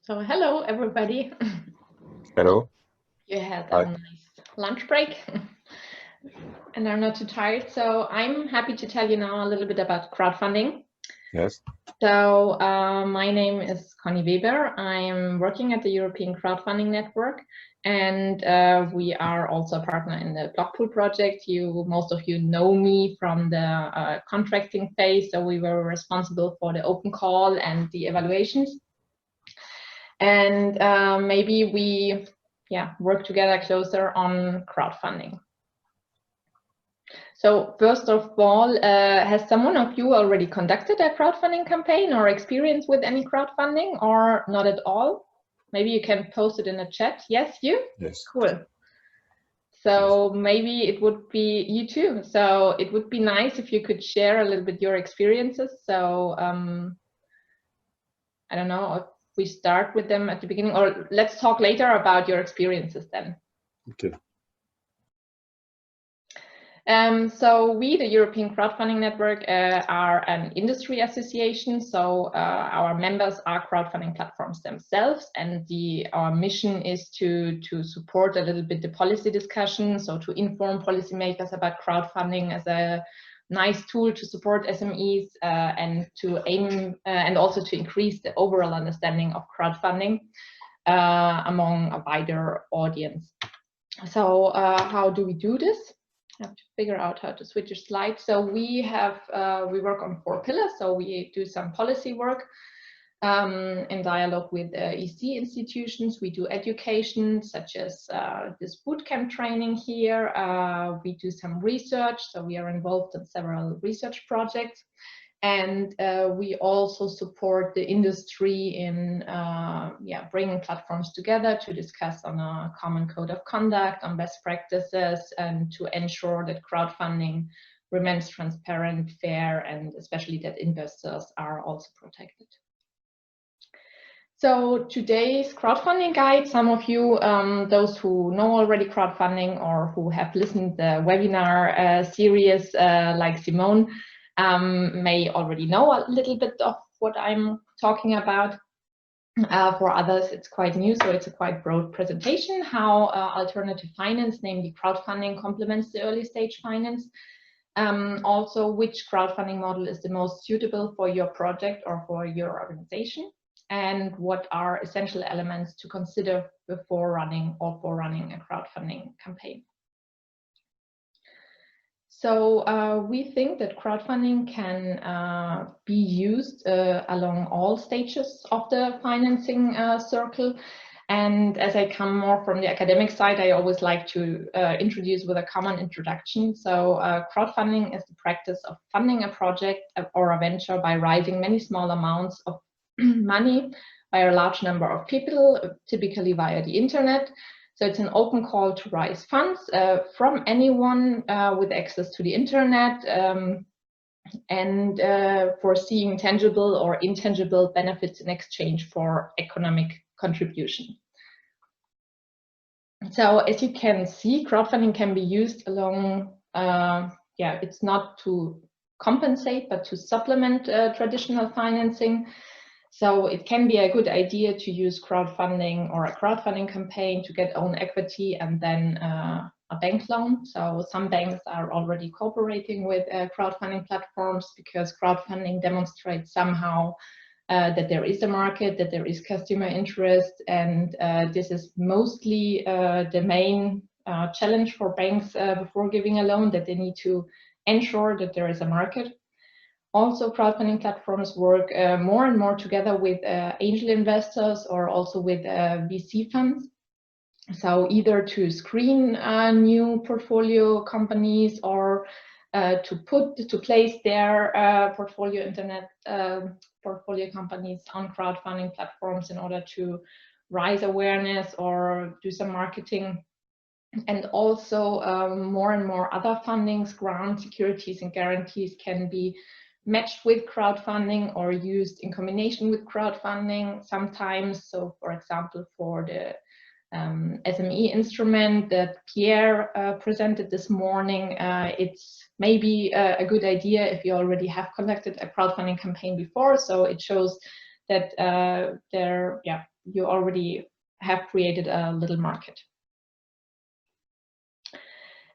So hello, everybody. Hello. You had Hi. a nice lunch break and are not too tired. So I'm happy to tell you now a little bit about crowdfunding. Yes. So my name is Conny Weber. I'm working at the European Crowdfunding Network, and we are also a partner in the Block Pool project. Most of you know me from the contracting phase, so we were responsible for the open call and the evaluations. And maybe we work together closer on crowdfunding. So first of all, has someone of you already conducted a crowdfunding campaign or experience with any crowdfunding, or not at all? Maybe you can post it in the chat. Yes, you? Yes. Cool. So maybe it would be you too. So it would be nice if you could share a little bit your experiences. So I don't know if we start with them at the beginning, or let's talk later about your experiences then. Okay. So we, the European Crowdfunding Network, are an industry association. So our members are crowdfunding platforms themselves, and our mission is to support a little bit the policy discussion, so to inform policymakers about crowdfunding as a nice tool to support SMEs and to aim and also to increase the overall understanding of crowdfunding among a wider audience. So how do we do this? I have to figure out how to switch a slide. So we work on 4 pillars. So we do some policy work in dialogue with EC institutions. We do education, such as this bootcamp training here. We do some research. So we are involved in several research projects. And we also support the industry in bringing platforms together to discuss on a common code of conduct, on best practices, and to ensure that crowdfunding remains transparent, fair, and especially that investors are also protected. So today's crowdfunding guide, some of you, those who know already crowdfunding or who have listened to the webinar series like Simone, may already know a little bit of what I'm talking about. For others, it's quite new, so it's a quite broad presentation, how alternative finance, namely crowdfunding, complements the early stage finance. Also, which crowdfunding model is the most suitable for your project or for your organization, and what are essential elements to consider before running or for running a crowdfunding campaign. So we think that crowdfunding can be used along all stages of the financing circle. And as I come more from the academic side, I always like to introduce with a common introduction. So crowdfunding is the practice of funding a project or a venture by raising many small amounts of money by a large number of people, typically via the internet. So it's an open call to raise funds from anyone with access to the internet and foreseeing tangible or intangible benefits in exchange for economic contribution. So as you can see, crowdfunding can be used along, it's not to compensate, but to supplement traditional financing. So it can be a good idea to use crowdfunding or a crowdfunding campaign to get own equity and then a bank loan. So some banks are already cooperating with crowdfunding platforms because crowdfunding demonstrates somehow that there is a market, that there is customer interest, and this is mostly the main challenge for banks before giving a loan, that they need to ensure that there is a market. Also, crowdfunding platforms work more and more together with angel investors or also with VC funds. So either to screen new portfolio companies or to place their portfolio companies on crowdfunding platforms in order to raise awareness or do some marketing. And also more and more other fundings, grants, securities, and guarantees can be matched with crowdfunding or used in combination with crowdfunding sometimes. So for example, for the SME instrument that Pierre presented this morning, it's maybe a good idea if you already have conducted a crowdfunding campaign before. So it shows that you already have created a little market.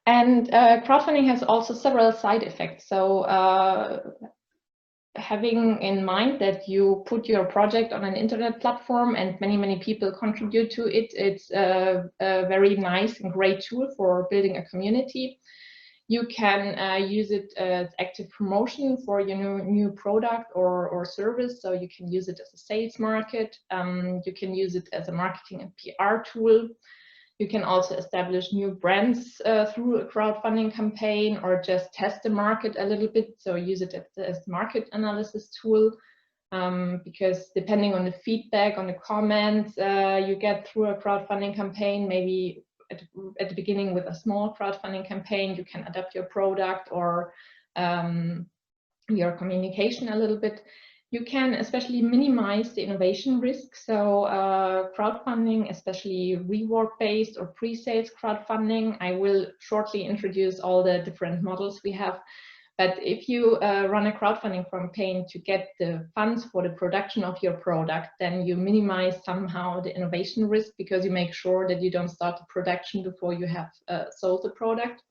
And crowdfunding has also several side effects. So having in mind that you put your project on an internet platform and many people contribute to it, it's a very nice and great tool for building a community. You can use it as active promotion for your new product or service. So you can use it as a sales market. You can use it as a marketing and PR tool. You can also establish new brands through a crowdfunding campaign, or just test the market a little bit. So use it as a market analysis tool, because depending on the feedback, on the comments you get through a crowdfunding campaign, maybe at the beginning with a small crowdfunding campaign, you can adapt your product or your communication a little bit. You can especially minimize the innovation risk. So crowdfunding, especially reward-based or pre-sales crowdfunding, I will shortly introduce all the different models we have. But if you run a crowdfunding campaign to get the funds for the production of your product, then you minimize somehow the innovation risk, because you make sure that you don't start the production before you have sold the product.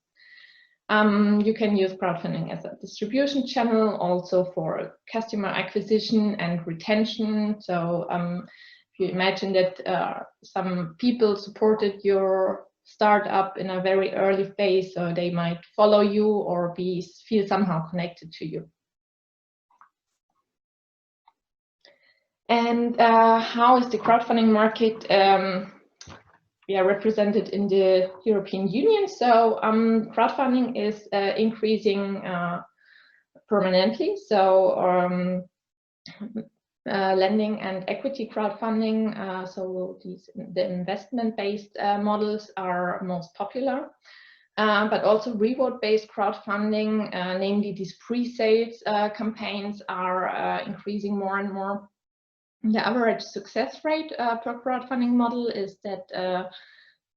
You can use crowdfunding as a distribution channel, also for customer acquisition and retention. So if you imagine that some people supported your startup in a very early phase, so they might follow you or feel somehow connected to you. And how is the crowdfunding market represented in the European Union? So crowdfunding is increasing permanently. So lending and equity crowdfunding, so the investment-based models are most popular, but also reward-based crowdfunding, namely these pre-sales campaigns, are increasing more and more. The average success rate per crowdfunding model is that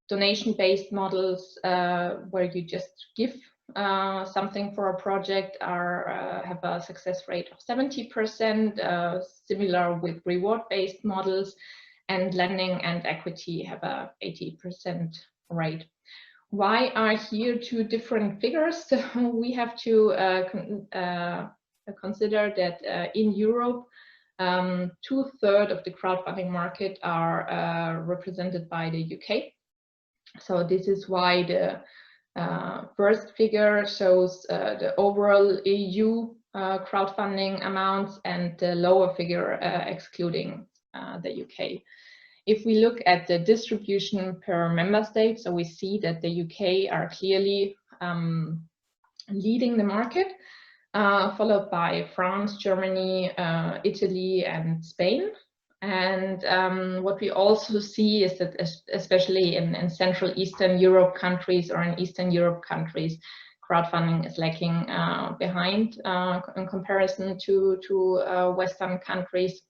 donation-based models, where you just give something for a project, have a success rate of 70%, similar with reward-based models, and lending and equity have a 80% rate. Why are here two different figures? So we have to consider that in Europe, 2/3 of the crowdfunding market are represented by the UK. So this is why the first figure shows the overall EU crowdfunding amounts, and the lower figure excluding the UK. If we look at the distribution per member state, so we see that the UK are clearly leading the market, followed by France, Germany, Italy, and Spain. And what we also see is that, especially in Central Eastern Europe countries or in Eastern Europe countries, crowdfunding is lagging behind in comparison to Western countries.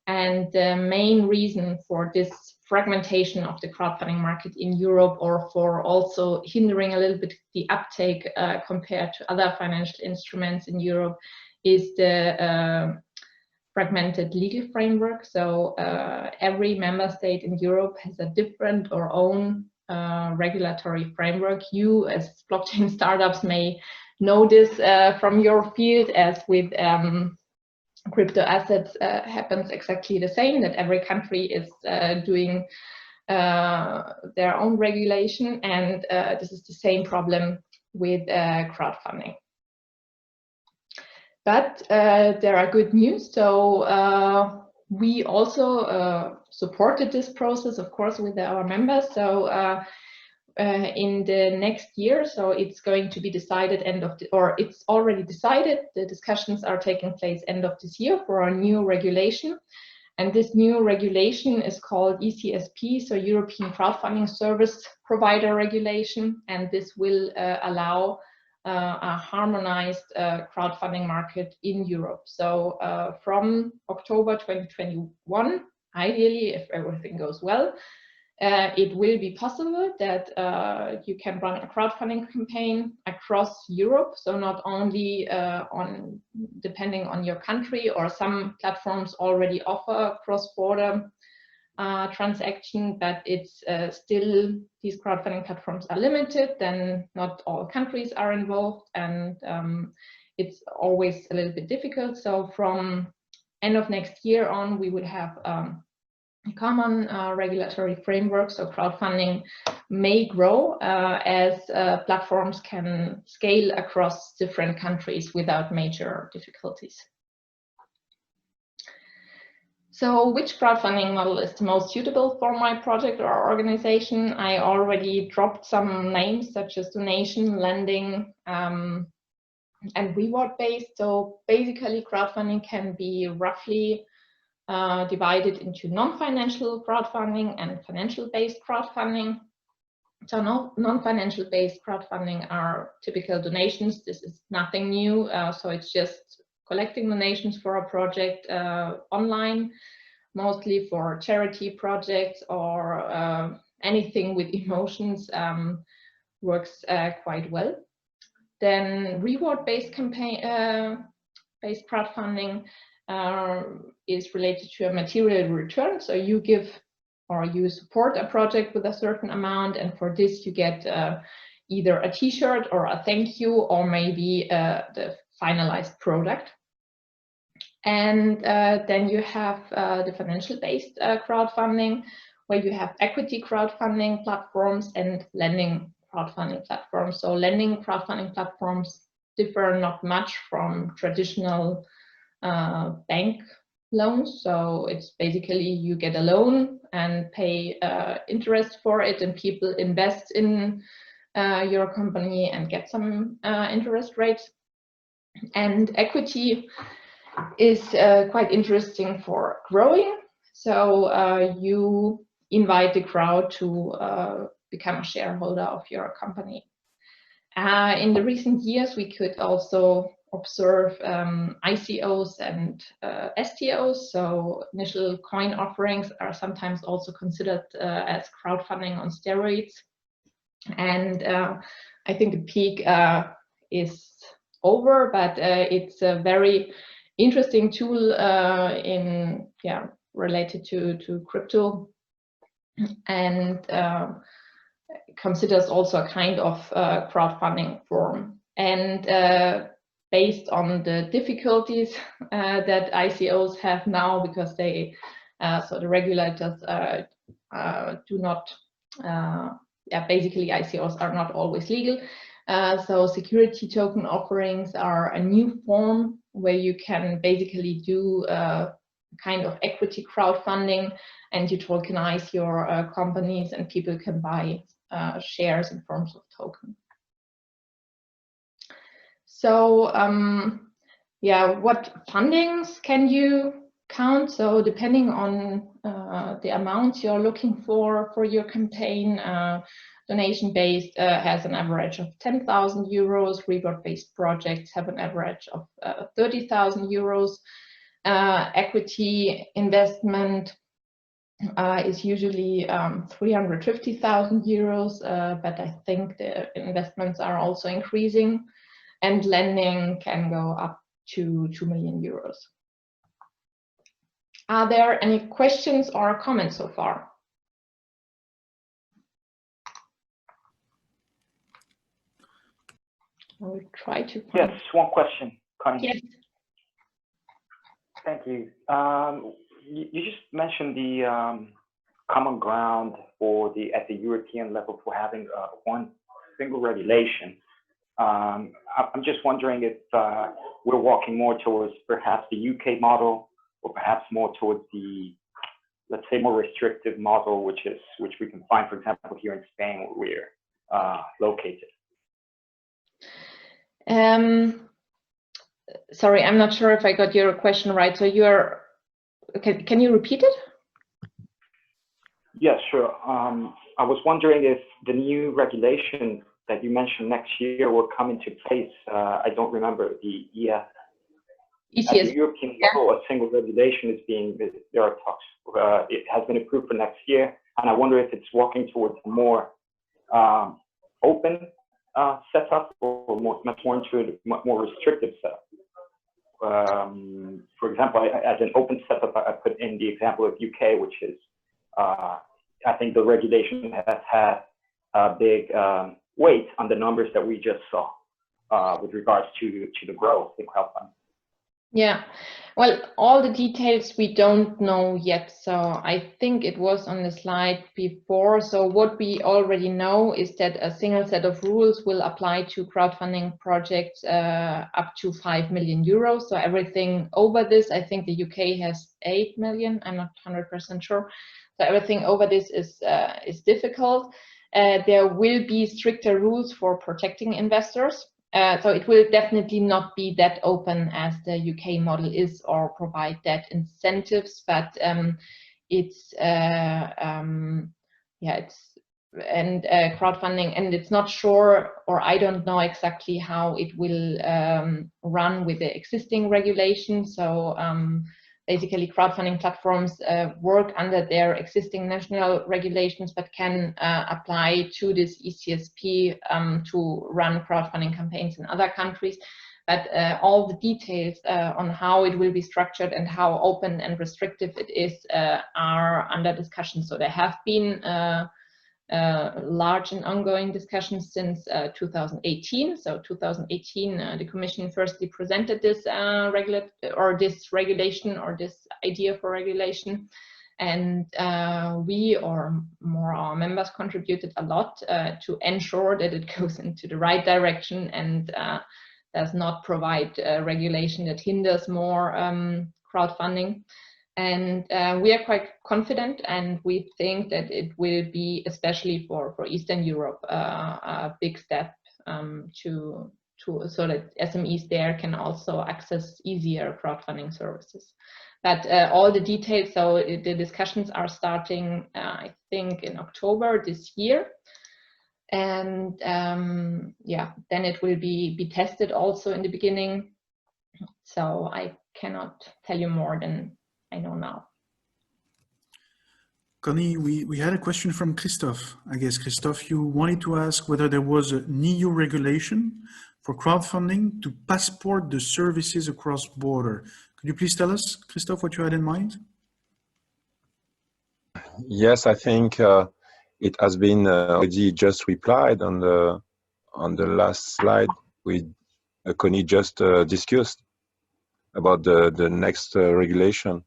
And the main reason for this fragmentation of the crowdfunding market in Europe, or for also hindering a little bit the uptake compared to other financial instruments in Europe, is the fragmented legal framework. So every member state in Europe has a different or own regulatory framework. You as blockchain startups may know this from your field, as with crypto assets happens exactly the same, that every country is doing their own regulation, and this is the same problem with crowdfunding. But there are good news. So we also supported this process, of course, with our members. So in the next year, so it's going to be decided it's already decided. The discussions are taking place end of this year for a new regulation. And this new regulation is called ECSP, so European Crowdfunding Service Provider Regulation. And this will allow a harmonized crowdfunding market in Europe. So from October 2021, ideally, if everything goes well, it will be possible that you can run a crowdfunding campaign across Europe. So not only depending on your country, or some platforms already offer cross-border transaction, but it's still, these crowdfunding platforms are limited, then not all countries are involved, and it's always a little bit difficult. So from end of next year on, we would have a common regulatory framework, so crowdfunding may grow as platforms can scale across different countries without major difficulties. So which crowdfunding model is the most suitable for my project or organization? I already dropped some names such as donation, lending, and reward-based. So basically crowdfunding can be roughly divided into non-financial crowdfunding and financial-based crowdfunding. So non-financial based crowdfunding are typical donations. This is nothing new. So it's just collecting donations for a project online, mostly for charity projects or anything with emotions, works quite well. Then reward-based based crowdfunding is related to a material return. So you give or you support a project with a certain amount, and for this you get either a t-shirt or a thank you, or maybe the finalized product. And then you have the financial-based crowdfunding, where you have equity crowdfunding platforms and lending crowdfunding platforms. So lending crowdfunding platforms differ not much from traditional bank loans. So it's basically you get a loan and pay interest for it, and people invest in your company and get some interest rates. And equity is quite interesting for growing. So you invite the crowd to become a shareholder of your company. In the recent years, we could also observe ICOs and STOs. So initial coin offerings are sometimes also considered as crowdfunding on steroids. And I think the peak is over, but it's a very interesting tool related to crypto, and considers also a kind of crowdfunding form. And based on the difficulties that ICOs have now, because they so the regulators do not basically ICOs are not always legal. So security token offerings are a new form where you can basically do kind of equity crowdfunding, and you tokenize your companies, and people can buy shares in forms of token. So what fundings can you count? So depending on the amount you're looking for your campaign, donation-based has an average of 10,000 euros. Reward-based projects have an average of 30,000 euros. Equity investment is usually 350,000 euros, but I think the investments are also increasing, and lending can go up to 2 million euros. Are there any questions or comments so far? I will try to find... Yes, one question, Conny. Yes. Thank you. You just mentioned the common ground at the European level for having one single regulation. I'm just wondering if we're walking more towards perhaps the UK model, or perhaps more towards the, let's say, more restrictive model, which we can find, for example, here in Spain, where we're located. Sorry, I'm not sure if I got your question right. So can you repeat it? Yeah, sure. I was wondering if the new regulation that you mentioned next year will come into place. I don't remember the ECS. At the European level, a single regulation is there are talks. It has been approved for next year. and I wonder if it's walking towards a more open setup or much more into a more restrictive setup. For example, as an open setup, I put in the example of UK, which is, I think the regulation has had a big weight on the numbers that we just saw with regards to the growth in crowdfunding. Yeah, well, all the details we don't know yet. So I think it was on the slide before. So what we already know is that a single set of rules will apply to crowdfunding projects up to 5 million euros. So everything over this, I think the UK has 8 million. I'm not 100% sure. So everything over this is difficult. There will be stricter rules for protecting investors. So it will definitely not be that open as the UK model is, or provide that incentives, but it's crowdfunding, and it's not sure, or I don't know exactly how it will run with the existing regulation. So basically crowdfunding platforms work under their existing national regulations, but can apply to this ECSP to run crowdfunding campaigns in other countries. But all the details on how it will be structured and how open and restrictive it is are under discussion. So there have been large and ongoing discussions since 2018. So 2018, the Commission firstly presented this regulation, or this idea for regulation, and we, or more our members, contributed a lot to ensure that it goes into the right direction and does not provide regulation that hinders more crowdfunding. And we are quite confident, and we think that it will be, especially for Eastern Europe, a big step so that SMEs there can also access easier crowdfunding services. But all the details, so the discussions are starting, I think, in October this year. And yeah, then it will be tested also in the beginning. So I cannot tell you more than I know now. Conny, we had a question from Christophe. I guess, Christophe, you wanted to ask whether there was an EU regulation for crowdfunding to passport the services across border. Could you please tell us, Christophe, what you had in mind? Yes, I think it has been already just replied on the last slide with Conny just discussed about the next regulation.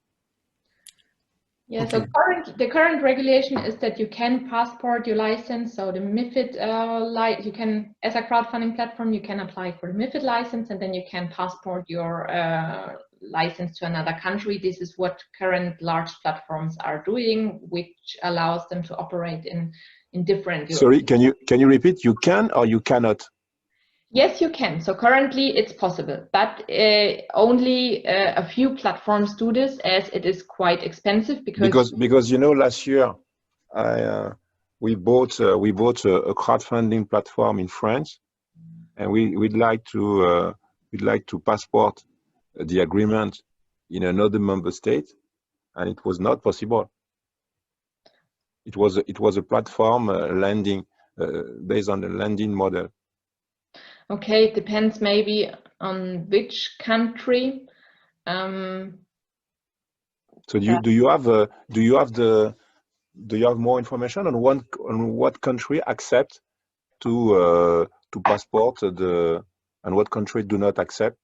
Yeah, Okay. so the current regulation is that you can passport your license. So the MiFID, you can, as a crowdfunding platform, you can apply for the MiFID license, and then you can passport your license to another country. This is what current large platforms are doing, which allows them to operate in different. Sorry, can you repeat? You can or you cannot? Yes, you can. So currently it's possible, but only a few platforms do this, as it is quite expensive. Because you know, last year we bought a crowdfunding platform in France, and we'd like to passport the agreement in another member state, and it was not possible. It was a platform lending based on the lending model. Okay, it depends maybe on which country. So do you have more information on what country accept to passport and what country do not accept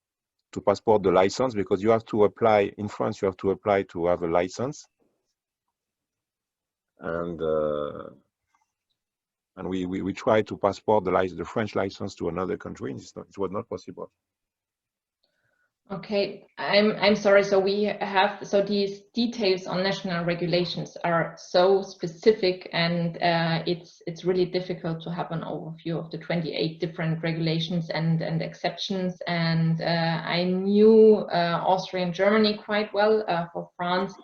to passport the license? Because you have to apply in France. You have to apply to have a license, and we tried to passport the French license to another country, and it was not possible. Okay, I'm sorry. So these details on national regulations are so specific, and it's really difficult to have an overview of the 28 different regulations and exceptions. And I knew Austria and Germany quite well. For France,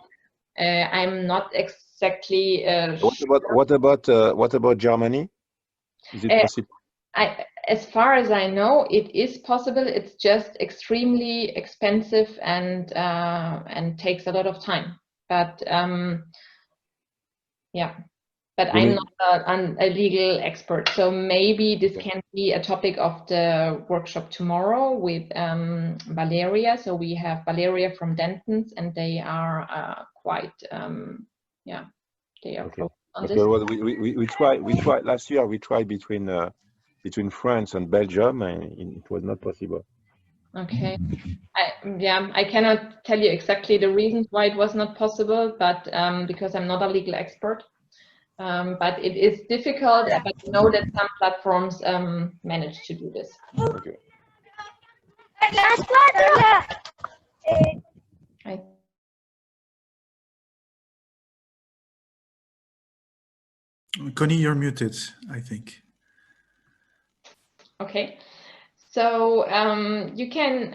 I'm not exactly sure. What about Germany? Is it possible? As far as I know, it is possible. It's just extremely expensive and takes a lot of time. But yeah. but I'm not a legal expert. So maybe this can be a topic of the workshop tomorrow with Valeria. So we have Valeria from Dentons, and they are quite, yeah, they are focused on this. Well, we tried last year. We tried between France and Belgium, and it was not possible. Okay. I cannot tell you exactly the reasons why it was not possible, but because I'm not a legal expert. But it is difficult, but I know that some platforms manage to do this. Okay. Conny, you're muted, I think. Okay. So you can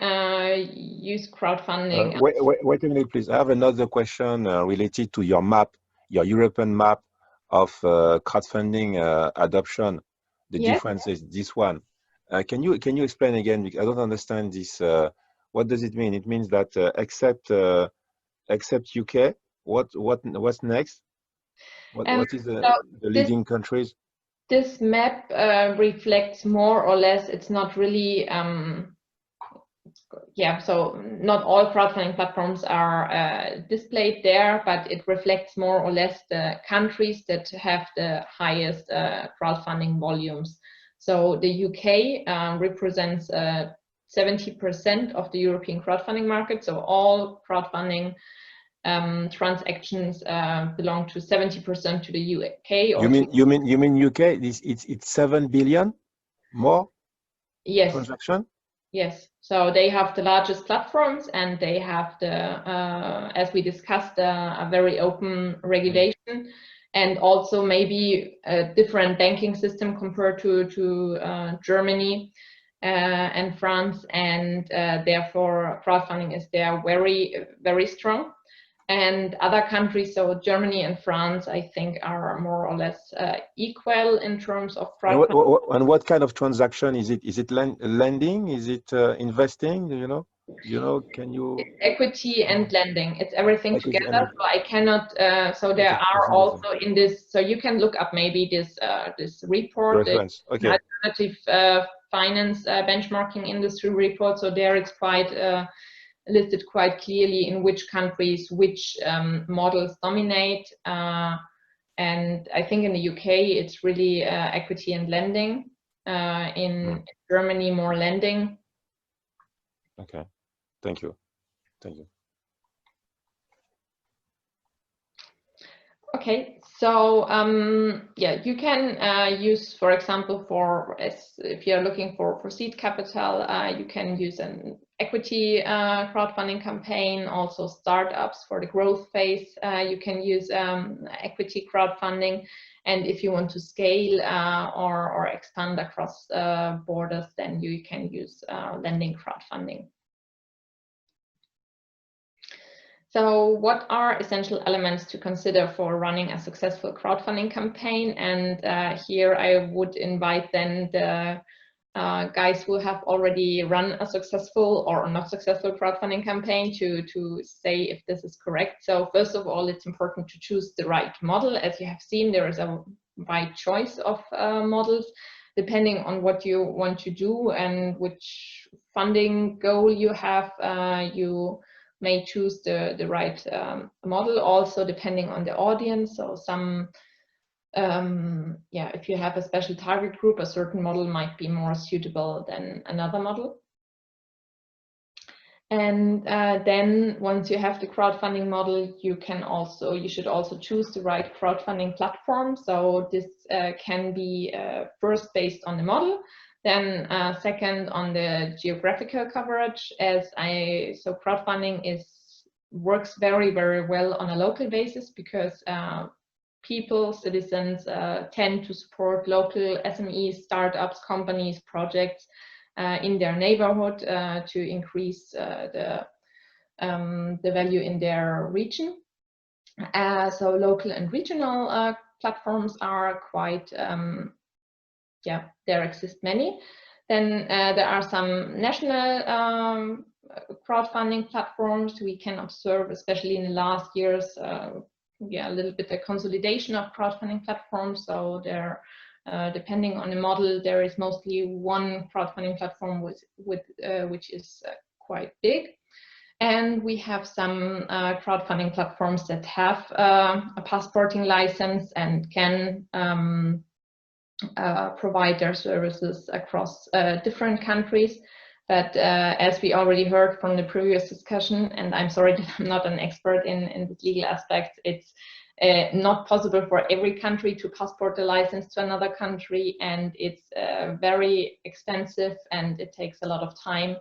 use crowdfunding. Wait a minute, please. I have another question related to your map, your European map of crowdfunding adoption. The difference is this one. Can you explain again? Because I don't understand this. What does it mean? It means that except UK, what's next? What is the leading countries? This map reflects more or less. It's not really. So not all crowdfunding platforms are displayed there, but it reflects more or less the countries that have the highest crowdfunding volumes. So the UK represents 70% of the European crowdfunding market. So all crowdfunding transactions belong to 70% to the UK. Or you mean UK? It's 7 billion more. Yes. Transaction. Yes, so they have the largest platforms, and they have the, as we discussed, a very open regulation, and also maybe a different banking system compared to Germany and France, and therefore crowdfunding is there very, very strong. And other countries, so Germany and France, I think, are more or less equal in terms of crowdfunding. And what kind of transaction is it? Is it lending? Is it investing? Do you know? Can you? It's equity and lending. It's everything together. So I cannot. So there are also in this. So you can look up maybe this report, the alternative finance benchmarking industry report. So there it's quite. Listed quite clearly in which countries which models dominate, and I think in the UK it's really equity and lending. In Germany, more lending. Okay, thank you. Okay, so you can use, for example, if you're looking for seed capital, you can use an equity crowdfunding campaign. Also startups for the growth phase, you can use equity crowdfunding. And if you want to scale or expand across borders, then you can use lending crowdfunding. So what are essential elements to consider for running a successful crowdfunding campaign? And here I would invite then the guys who have already run a successful or not successful crowdfunding campaign to say if this is correct. So first of all, it's important to choose the right model. As you have seen, there is a wide choice of models depending on what you want to do and which funding goal you have. You may choose the right model, also depending on the audience. So some, if you have a special target group, a certain model might be more suitable than another model. And then once you have the crowdfunding model, you should also choose the right crowdfunding platform. So this can be first based on the model, then second on the geographical coverage, so crowdfunding works very, very well on a local basis because citizens tend to support local SMEs, startups, companies, projects in their neighborhood to increase the value in their region. So local and regional platforms are quite there exist many. Then there are some national crowdfunding platforms we can observe, especially in the last years, a little bit a consolidation of crowdfunding platforms. So there, depending on the model, there is mostly one crowdfunding platform which is quite big. And we have some crowdfunding platforms that have a passporting license and can provide their services across different countries. But as we already heard from the previous discussion, and I'm sorry that I'm not an expert in this legal aspect, it's not possible for every country to passport a license to another country, and it's very expensive and it takes a lot of time.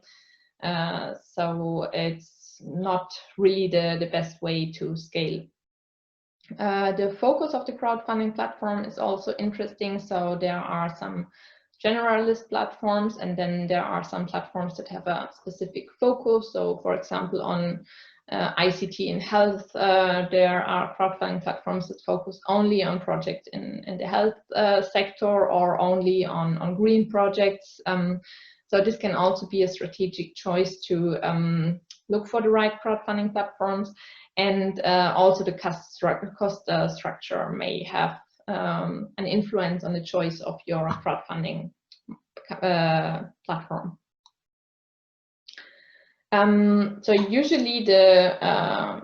So it's not really the best way to scale. The focus of the crowdfunding platform is also interesting. So there are some generalist platforms, and then there are some platforms that have a specific focus. So for example, on ICT in health, there are crowdfunding platforms that focus only on projects in the health sector, or only on green projects. So this can also be a strategic choice to look for the right crowdfunding platforms. And also the cost structure may have an influence on the choice of your crowdfunding platform. So usually the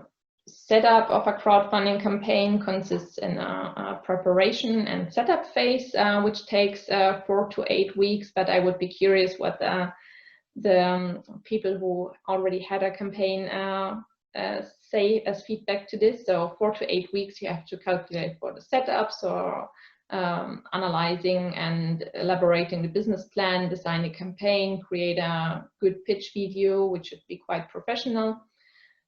setup of a crowdfunding campaign consists in a preparation and setup phase, which takes 4 to 8 weeks. But I would be curious what the people who already had a campaign say as feedback to this. So 4 to 8 weeks you have to calculate for the setups, or analyzing and elaborating the business plan, design a campaign, create a good pitch video, which should be quite professional.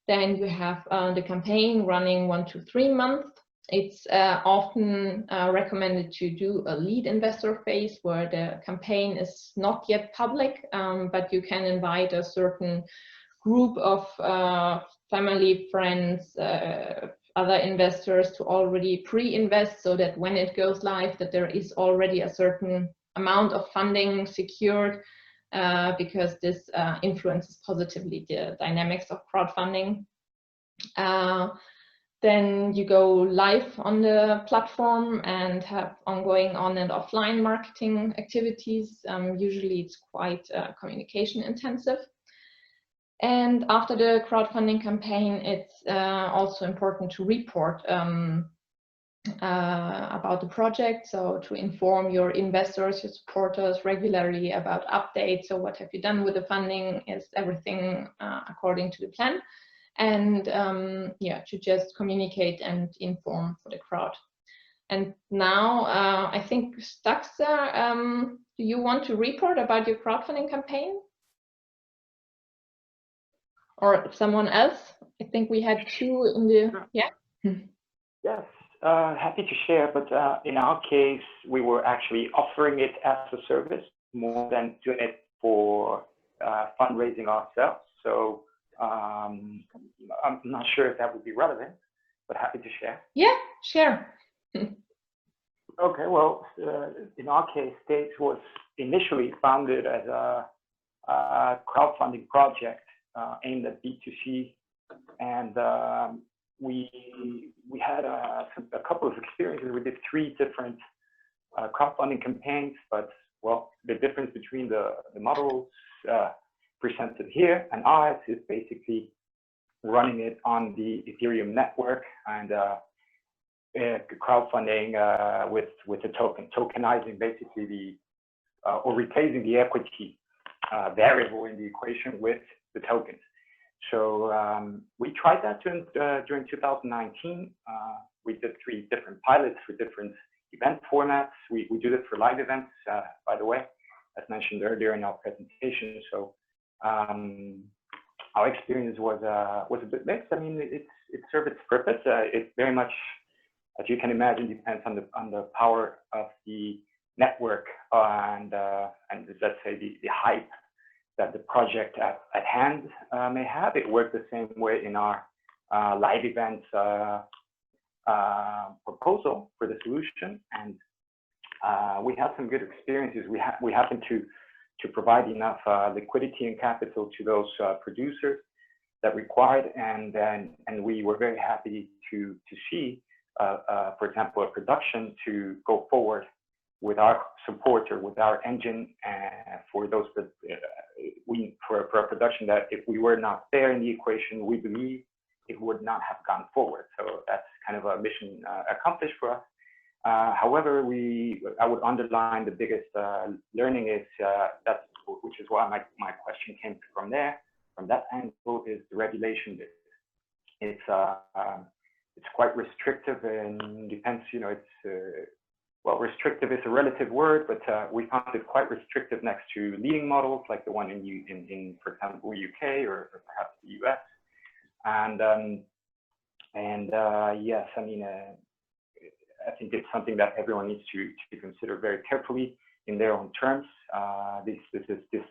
Then you have the campaign running 1 to 3 months. It's often recommended to do a lead investor phase where the campaign is not yet public, but you can invite a certain group of family, friends, other investors to already pre-invest, so that when it goes live, that there is already a certain amount of funding secured, because this influences positively the dynamics of crowdfunding. Then you go live on the platform and have ongoing on and offline marketing activities. Usually it's quite communication intensive. And after the crowdfunding campaign, it's also important to report about the project. So to inform your investors, your supporters regularly about updates. So what have you done with the funding? Is everything according to the plan? And yeah, to just communicate and inform for the crowd. And now I think Staxa, do you want to report about your crowdfunding campaign? Or someone else? I think we had 2 in the, yeah? Yes, happy to share, but in our case, we were actually offering it as a service more than doing it for fundraising ourselves. So I'm not sure if that would be relevant, but happy to share. Yeah, share. Okay, well, in our case, Stage was initially founded as a crowdfunding project aimed at B2C, and we had a couple of experiences. We did 3 different crowdfunding campaigns, but well, the difference between the models presented here and ours is basically running it on the Ethereum network and crowdfunding with the token, tokenizing basically the or replacing the equity variable in the equation with the tokens. So we tried that during 2019. We did 3 different pilots for different event formats. We do this for live events, by the way, as mentioned earlier in our presentation. So our experience was a bit mixed. I mean, it served its purpose. It very much, as you can imagine, depends on the power of the network and let's say the hype that the project at hand may have. It worked the same way in our live events proposal for the solution, and we had some good experiences. We happened to provide enough liquidity and capital to those producers that required, and we were very happy to see, for example, a production to go forward with our support or with our engine for those for a production that if we were not there in the equation, we believe it would not have gone forward. So that's kind of a mission accomplished for us. However, I would underline the biggest learning is which is why my question came from there. From that angle is the regulation. It's quite restrictive and depends. Well, restrictive is a relative word, but we found it quite restrictive next to leading models like the one in for example, UK or perhaps the US. Yes, I mean, I think it's something that everyone needs to consider very carefully in their own terms. This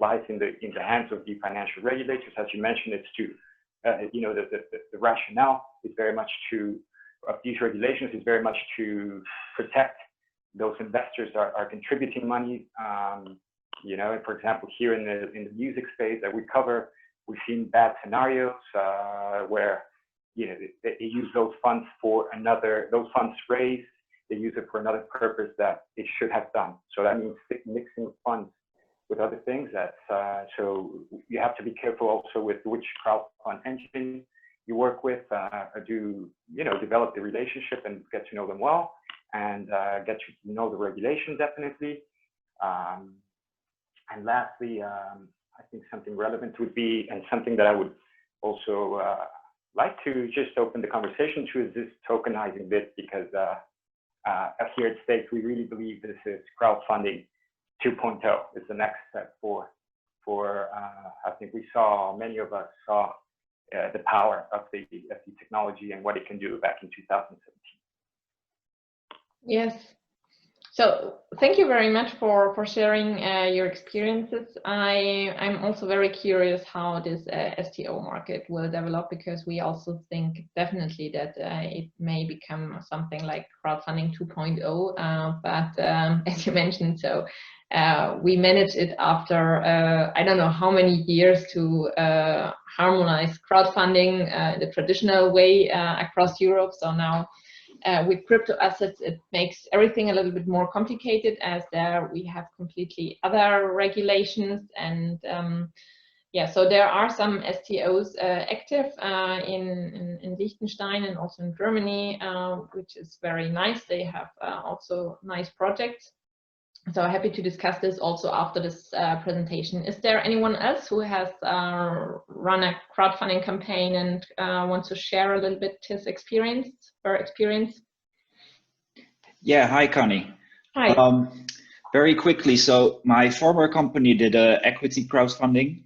lies in the hands of the financial regulators, as you mentioned. It's to the rationale is very much of these regulations is very much to protect those investors are contributing money. For example, here in the music space that we cover, we've seen bad scenarios where they use those funds for those funds raised, they use it for another purpose that it should have done. So that means mixing funds with other things. So you have to be careful also with which crowdfund engine you work with, develop the relationship and get to know them well, and get to know the regulation definitely. And lastly, I think something relevant would be, and something that I would also like to just open the conversation to, is this tokenizing bit, because here at Stakes, we really believe this is crowdfunding 2.0 is the next step for I think many of us saw the power of the technology and what it can do back in 2017. Yes. So thank you very much for sharing your experiences. I'm also very curious how this STO market will develop, because we also think definitely that it may become something like crowdfunding 2.0. But as you mentioned, so we managed it after I don't know how many years to harmonize crowdfunding the traditional way across Europe. So now with crypto assets, it makes everything a little bit more complicated, as there we have completely other regulations. And so there are some STOs active in Liechtenstein and also in Germany, which is very nice. They have also nice projects. So happy to discuss this also after this presentation. Is there anyone else who has run a crowdfunding campaign and wants to share a little bit his experience or experience? Yeah, hi Conny. Hi. Very quickly, so my former company did equity crowdfunding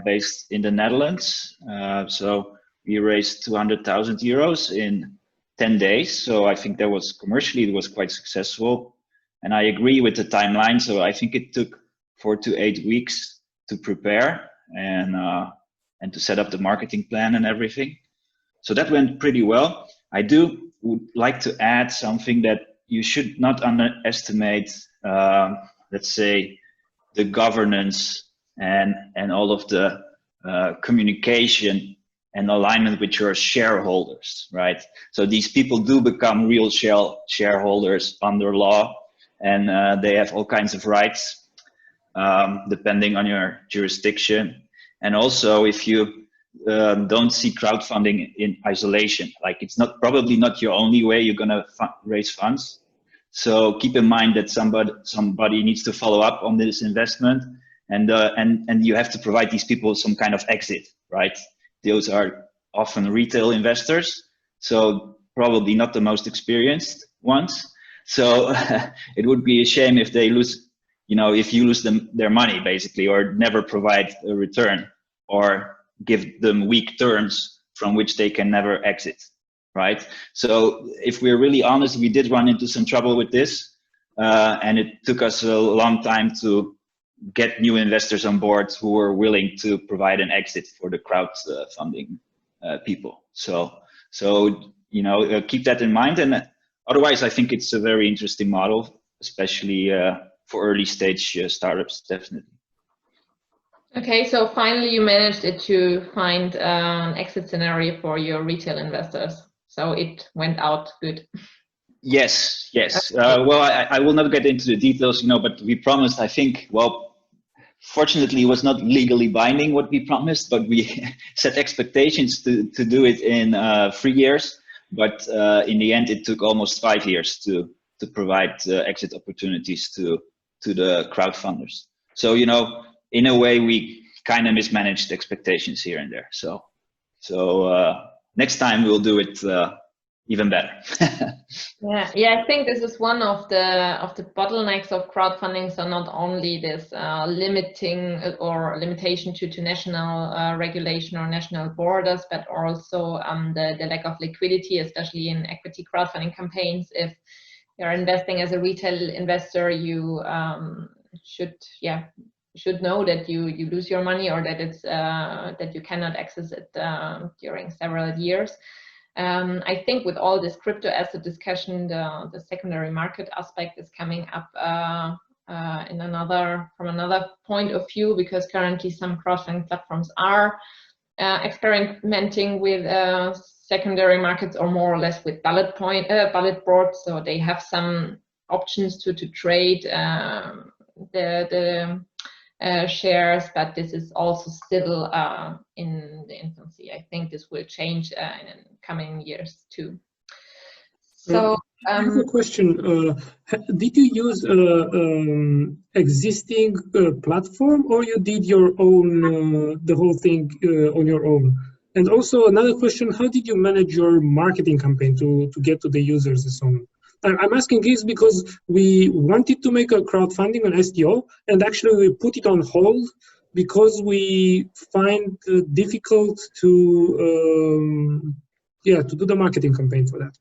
based in the Netherlands. So we raised 200,000 euros in 10 days. So I think that was commercially, it was quite successful. And I agree with the timeline. So I think it took 4 to 8 weeks to prepare and to set up the marketing plan and everything. So that went pretty well. I would like to add something, that you should not underestimate, let's say, the governance and all of the communication and alignment with your shareholders, right? So these people do become real shareholders under law. And they have all kinds of rights, depending on your jurisdiction. And also, if you don't see crowdfunding in isolation, like it's probably not your only way you're gonna raise funds. So keep in mind that somebody needs to follow up on this investment, and you have to provide these people some kind of exit, right? Those are often retail investors, so probably not the most experienced ones. So it would be a shame if they lose, if you lose their money basically, or never provide a return, or give them weak terms from which they can never exit, right? So if we're really honest, we did run into some trouble with this, and it took us a long time to get new investors on board who were willing to provide an exit for the crowdfunding people. So keep that in mind. And otherwise, I think it's a very interesting model, especially for early stage startups, definitely. Okay, so finally you managed it to find an exit scenario for your retail investors. So it went out good. Yes, yes. Well, I will not get into the details, but we promised, I think, well, fortunately, it was not legally binding what we promised, but we set expectations to do it in 3 years. But in the end, it took almost 5 years to provide exit opportunities to the crowdfunders. So, in a way, we kind of mismanaged expectations here and there. So next time we'll do it even better. Yeah, I think this is one of the bottlenecks of crowdfunding. So not only this limitation to national regulation or national borders, but also the lack of liquidity, especially in equity crowdfunding campaigns. If you're investing as a retail investor, you should know that you lose your money, or that it's that you cannot access it during several years. I think with all this crypto asset discussion, the secondary market aspect is coming up from another point of view, because currently some crowdfunding platforms are experimenting with secondary markets, or more or less with bullet boards. So they have some options to trade the shares, but this is also still in the infancy. I think this will change in coming years too. So I have a question. Did you use existing platform, or you did your own, the whole thing on your own? And also another question, how did you manage your marketing campaign to get to the users and so on? I'm asking this because we wanted to make a crowdfunding on STO, and actually we put it on hold because we find it difficult to do the marketing campaign for that.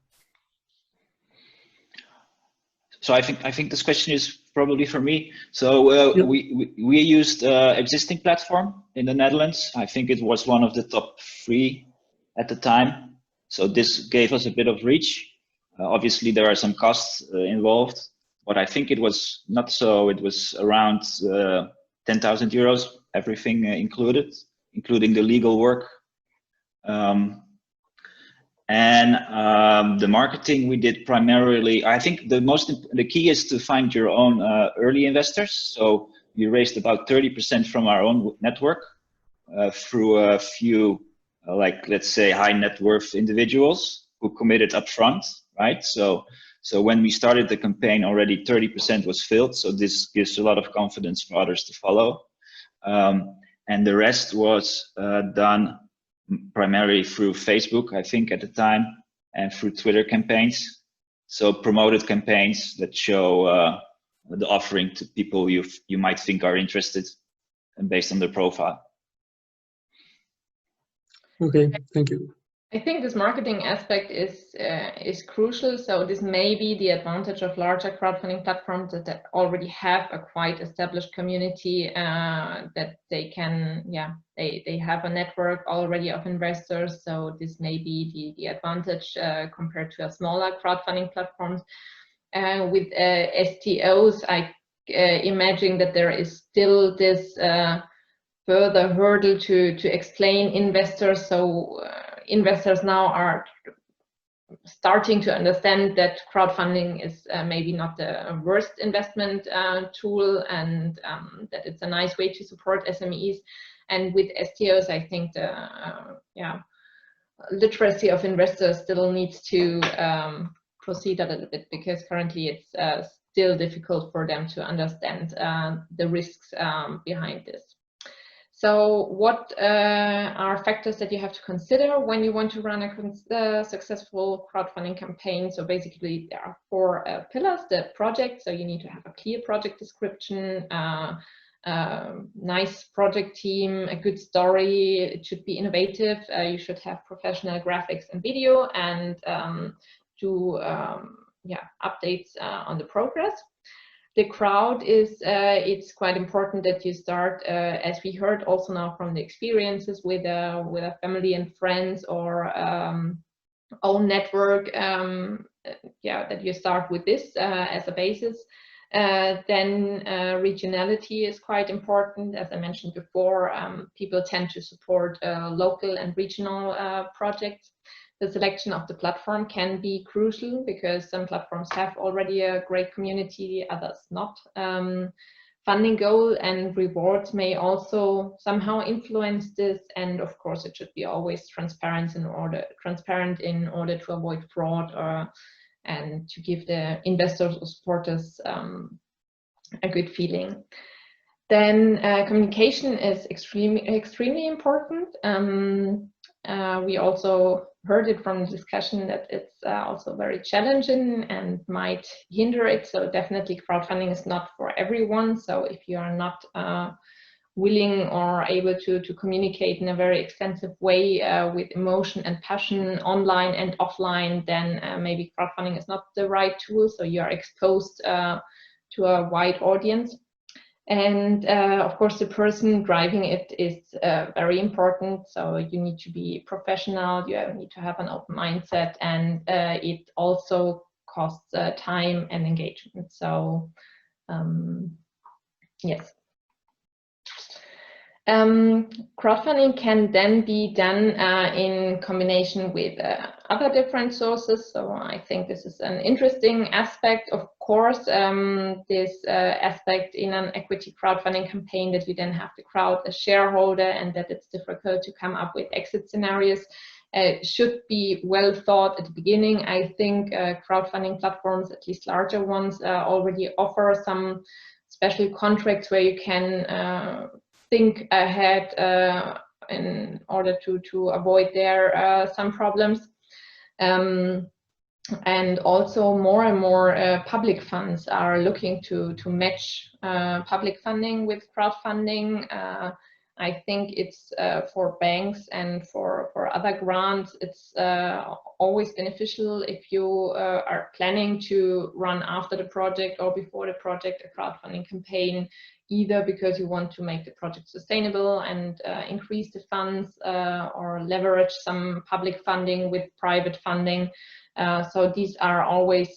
So I think this question is probably for me. So Yep. we used existing platform in the Netherlands. I think it was one of the top 3 at the time. So this gave us a bit of reach. Obviously, there are some costs involved, but I think it was not so. It was around 10,000 euros, everything included, including the legal work. The marketing we did primarily, I think the key is to find your own early investors. So we raised about 30% from our own network through a few, let's say, high net worth individuals who committed upfront, right? So when we started the campaign, already 30% was filled. So this gives a lot of confidence for others to follow. And the rest was done primarily through Facebook, I think, at the time, and through Twitter campaigns. So promoted campaigns that show the offering to people you might think are interested, and based on their profile. Okay, thank you. I think this marketing aspect is crucial. So this may be the advantage of larger crowdfunding platforms that already have a quite established community, that they can, they have a network already of investors. So this may be the advantage compared to a smaller crowdfunding platforms. With STOs, I imagine that there is still this further hurdle to explain investors. So investors now are starting to understand that crowdfunding is maybe not the worst investment tool, and that it's a nice way to support SMEs. And with STOs, I think the literacy of investors still needs to proceed a little bit, because currently it's still difficult for them to understand the risks behind this. So what are factors that you have to consider when you want to run a successful crowdfunding campaign? So basically there are 4 pillars. The project, so you need to have a clear project description, nice project team, a good story. It should be innovative. You should have professional graphics and video, and do updates on the progress. The crowd is, it's quite important that you start, as we heard also now from the experiences with a family and friends, or own network, that you start with this as a basis. Then regionality is quite important. As I mentioned before, people tend to support local and regional projects. The selection of the platform can be crucial because some platforms have already a great community, others not. Funding goal and rewards may also somehow influence this, and of course it should be always transparent in order to avoid fraud and to give the investors or supporters a good feeling. Then communication is extremely important. We also heard it from the discussion that it's also very challenging and might hinder it. So definitely crowdfunding is not for everyone. So if you are not willing or able to communicate in a very extensive way with emotion and passion online and offline, then maybe crowdfunding is not the right tool. So you are exposed to a wide audience. And of course, the person driving it is very important. So you need to be professional, you need to have an open mindset, and it also costs time and engagement. So yes. Crowdfunding can then be done in combination with other different sources. So I think this is an interesting aspect. Of course, this aspect in an equity crowdfunding campaign that you then have to crowd a shareholder and that it's difficult to come up with exit scenarios should be well thought at the beginning. I think crowdfunding platforms, at least larger ones, already offer some special contracts where you can think ahead in order to avoid there some problems. And also more and more public funds are looking to match public funding with crowdfunding. I think it's for banks and for other grants, it's always beneficial if you are planning to run after the project or before the project a crowdfunding campaign, either because you want to make the project sustainable and increase the funds or leverage some public funding with private funding. So these are always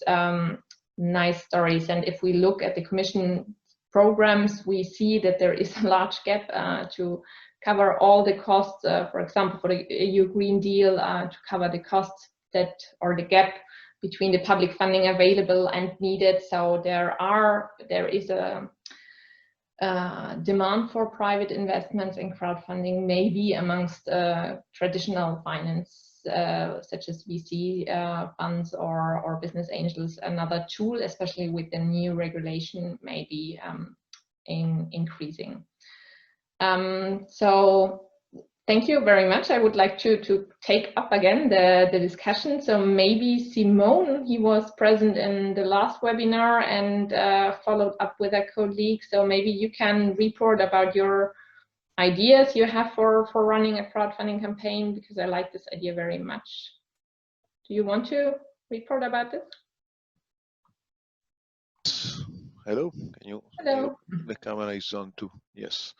nice stories. And if we look at the Commission programs, we see that there is a large gap to cover all the costs, for example, for the EU Green Deal, to cover the costs that, or the gap between the public funding available and needed. So there is a demand for private investments in crowdfunding, maybe amongst traditional finance, such as VC funds or business angels. Another tool, especially with the new regulation, may be increasing. So thank you very much. I would like to take up again the discussion. So maybe Simone, he was present in the last webinar and followed up with a colleague. So maybe you can report about your ideas you have for running a crowdfunding campaign, because I like this idea very much. Do you want to report about this? Hello, can you? Hello. The camera is on too. Yes.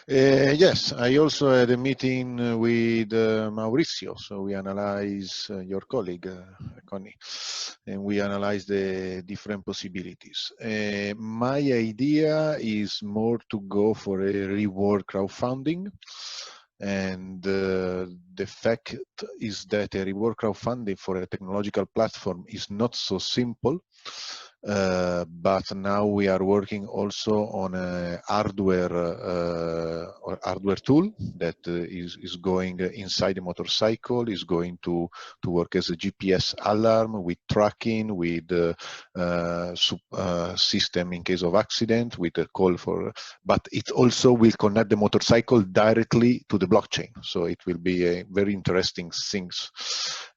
Yes, I also had a meeting with Maurizio. So we analyze your colleague, Conny, and we analyze the different possibilities. My idea is more to go for a reward crowdfunding. And the fact is that a reward crowdfunding for a technological platform is not so simple. But now we are working also on a hardware tool that is going inside the motorcycle, is going to work as a GPS alarm with tracking, with system in case of accident, with a call for, but it also will connect the motorcycle directly to the blockchain. So it will be a very interesting things.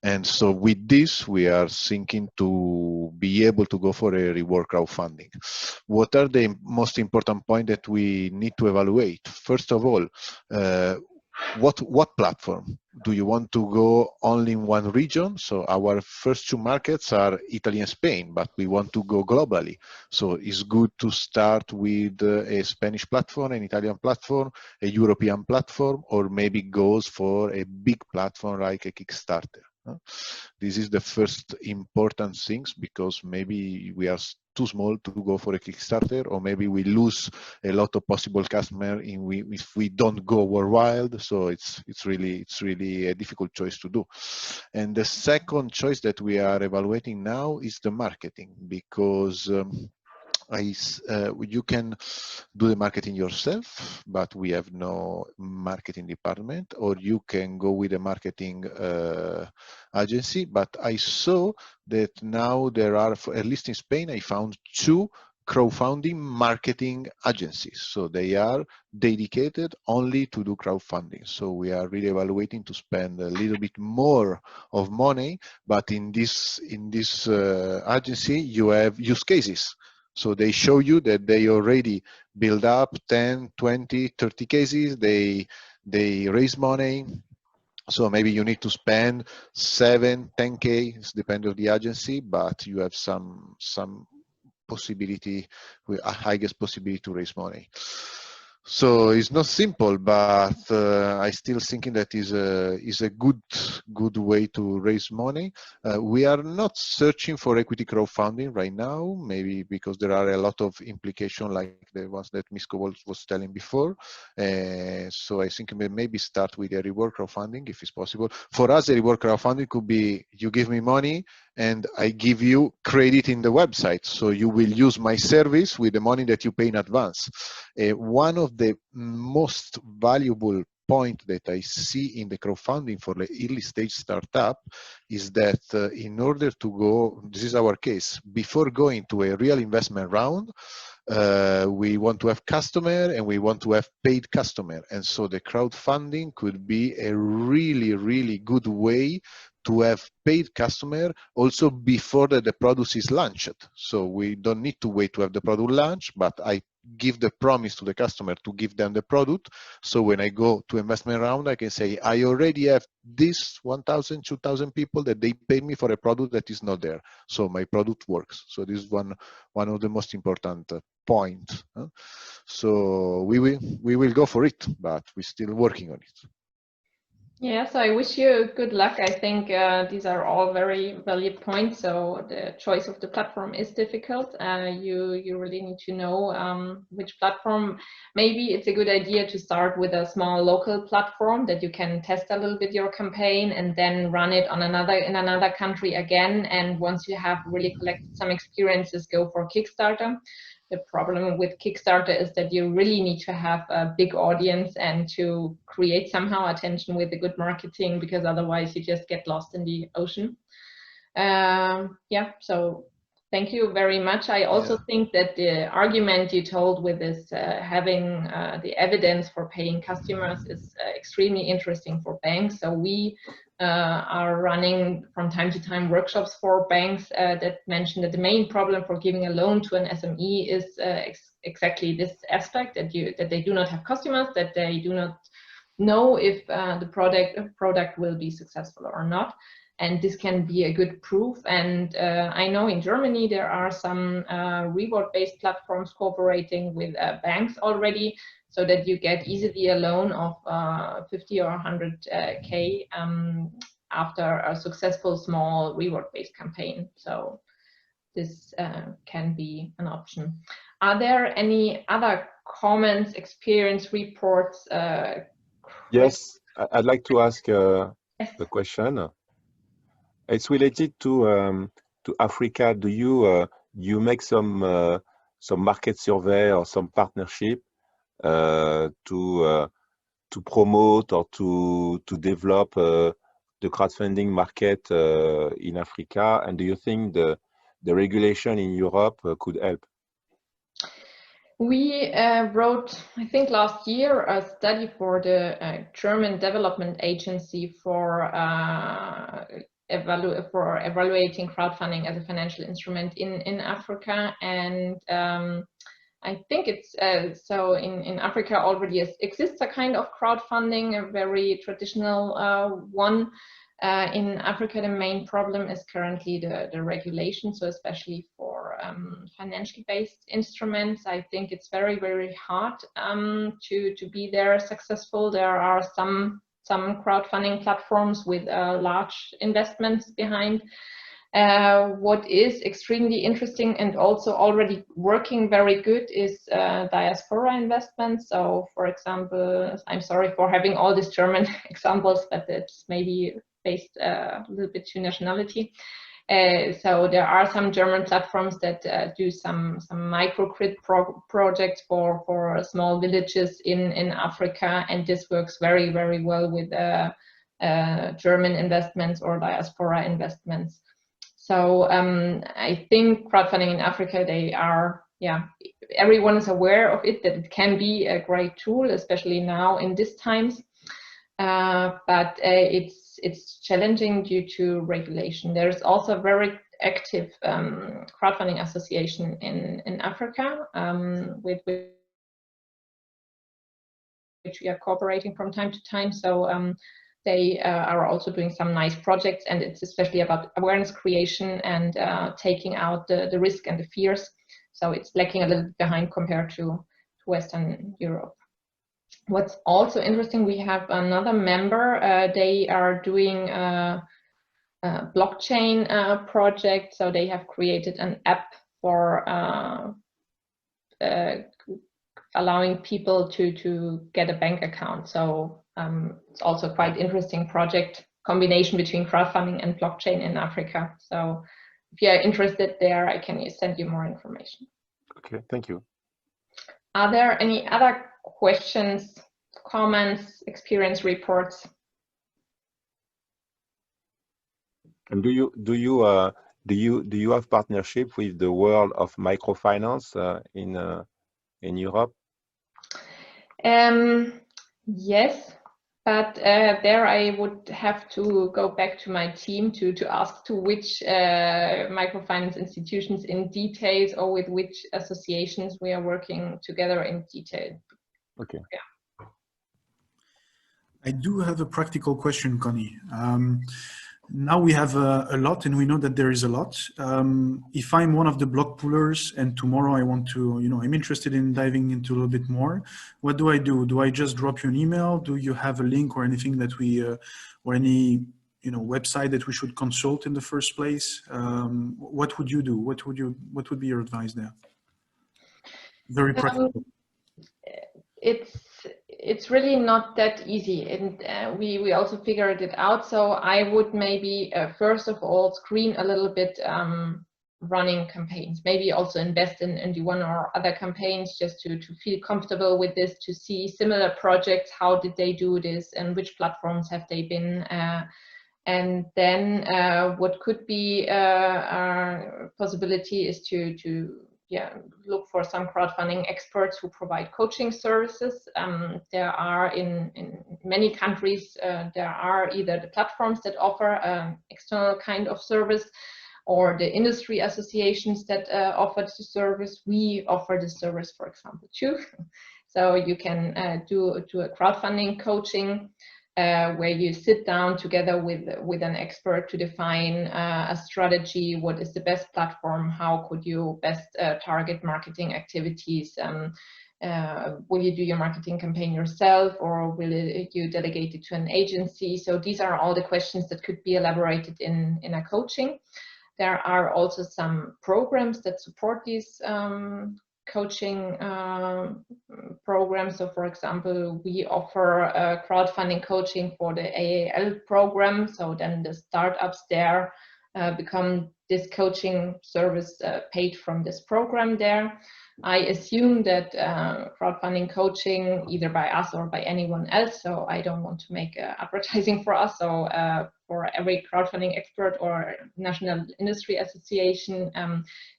And so with this, we are thinking to be able to go for a reward crowdfunding. What are the most important points that we need to evaluate? First of all, what platform? Do you want to go only in one region? So our first two markets are Italy and Spain, but we want to go globally. So it's good to start with a Spanish platform, an Italian platform, a European platform, or maybe goes for a big platform like a Kickstarter. This is the first important things, because maybe we are too small to go for a Kickstarter, or maybe we lose a lot of possible customers if we don't go worldwide. So it's really a difficult choice to do. And the second choice that we are evaluating now is the marketing, because you can do the marketing yourself, but we have no marketing department, or you can go with a marketing agency. But I saw that now there are, at least in Spain, I found 2 crowdfunding marketing agencies. So they are dedicated only to do crowdfunding. So we are really evaluating to spend a little bit more of money, but in this agency you have use cases. So they show you that they already build up 10, 20, 30 cases, they raise money. So maybe you need to spend 7, 10K, it depends on the agency, but you have some possibility, a highest possibility to raise money. So it's not simple, but I still thinking that is a good way to raise money. We are not searching for equity crowdfunding right now, maybe because there are a lot of implications like the ones that Misko was telling before. So I think we maybe start with a reward crowdfunding if it's possible. For us, a reward crowdfunding could be you give me money and I give you credit in the website. So you will use my service with the money that you pay in advance. One of the most valuable point that I see in the crowdfunding for the early stage startup is that in order to go, this is our case, before going to a real investment round, we want to have customer and we want to have paid customer. And so the crowdfunding could be a really good way to have paid customer also before the product is launched. So we don't need to wait to have the product launched, but I give the promise to the customer to give them the product. So when I go to investment round, I can say, I already have this 1,000, 2,000 people that they pay me for a product that is not there. So my product works. So this is one of the most important points. So we will go for it, but we're still working on it. Yeah, so I wish you good luck. I think these are all very valid points. So the choice of the platform is difficult. You really need to know which platform. Maybe it's a good idea to start with a small local platform that you can test a little bit your campaign and then run it on in another country again. And once you have really collected some experiences, go for Kickstarter. The problem with Kickstarter is that you really need to have a big audience and to create somehow attention with the good marketing, because otherwise you just get lost in the ocean. Yeah, so thank you very much. I also think that the argument you told with this having the evidence for paying customers is extremely interesting for banks. So we are running from time to time workshops for banks that mention that the main problem for giving a loan to an SME is exactly this aspect, that they do not have customers, that they do not know if the product will be successful or not. And this can be a good proof. And I know in Germany there are some reward-based platforms cooperating with banks already, so that you get easily a loan of 50 or 100K after a successful small reward-based campaign. So this can be an option. Are there any other comments, experience reports? Yes, I'd like to ask Yes. a question. It's related to Africa. Do you make some market survey or some partnership to promote or to develop the crowdfunding market in Africa? And do you think the regulation in Europe could help? We wrote, I think last year, a study for the German Development Agency for evaluating crowdfunding as a financial instrument in Africa. And I think it's so in Africa already exists a kind of crowdfunding, a very traditional one. In Africa, the main problem is currently the regulation, so especially for financially based instruments. I think it's very hard to be there successful. There are some some crowdfunding platforms with large investments behind. What is extremely interesting and also already working very good is Diaspora Investment. So, for example, I'm sorry for having all these German examples, but it's maybe based a little bit to nationality. So there are some German platforms that do some microgrid projects for small villages in Africa, and this works very, very well with German investments or diaspora investments. So I think crowdfunding in Africa, they are, everyone is aware of it, that it can be a great tool, especially now in these times. But it's challenging due to regulation. There's also a very active crowdfunding association in Africa, with which we are cooperating from time to time. So they are also doing some nice projects, and it's especially about awareness creation and taking out the risk and the fears. So it's lacking a little bit behind compared to Western Europe. What's also interesting, we have another member, they are doing a blockchain project. So they have created an app for allowing people to get a bank account. So it's also quite interesting project, combination between crowdfunding and blockchain in Africa. So if you are interested there, I can send you more information. Okay, thank you. Are there any other questions, comments, experience reports? And do you have partnership with the world of microfinance in Europe? Yes, but there I would have to go back to my team to ask to which microfinance institutions in details, or with which associations we are working together in detail. Okay. Yeah. I do have a practical question, Conny. Now we have a lot, and we know that there is a lot. If I'm one of the block pullers and tomorrow I want to, I'm interested in diving into a little bit more, what do I do? Do I just drop you an email? Do you have a link or anything that we, or any, website that we should consult in the first place? What would you do? What would be your advice there? Very practical. It's really not that easy, and we also figured it out. So I would maybe first of all screen a little bit running campaigns, maybe also invest in the one or other campaigns, just to feel comfortable with this, to see similar projects, how did they do this and which platforms have they been, and then what could be a possibility is to look for some crowdfunding experts who provide coaching services. There are in many countries, there are either the platforms that offer external kind of service, or the industry associations that offer the service. We offer the service, for example, too. So you can do a crowdfunding coaching, where you sit down together with an expert to define a strategy. What is the best platform? How could you best target marketing activities? Will you do your marketing campaign yourself, or will you delegate it to an agency? So these are all the questions that could be elaborated in a coaching. There are also some programs that support these coaching programs. So for example, we offer crowdfunding coaching for the AAL program. So then the startups there become this coaching service paid from this program there. I assume that crowdfunding coaching, either by us or by anyone else, so I don't want to make advertising for us, so for every crowdfunding expert or national industry association,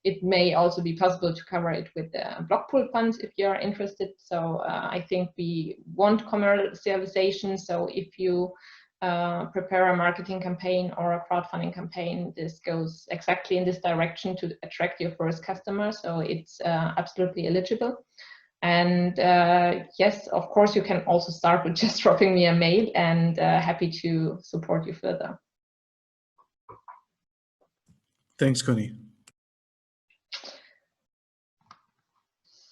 it may also be possible to cover it with block pool funds if you're interested. So I think we want commercialization, so if you prepare a marketing campaign or a crowdfunding campaign, this goes exactly in this direction to attract your first customer, so it's absolutely eligible. And yes, of course, you can also start with just dropping me a mail, and happy to support you further. Thanks, Conny.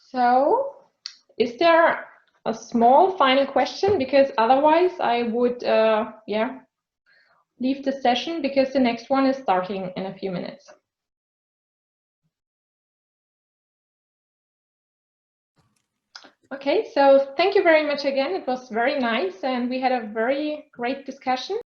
So, is there a small final question, because otherwise I would leave the session, because the next one is starting in a few minutes. Okay, so thank you very much again. It was very nice and we had a very great discussion.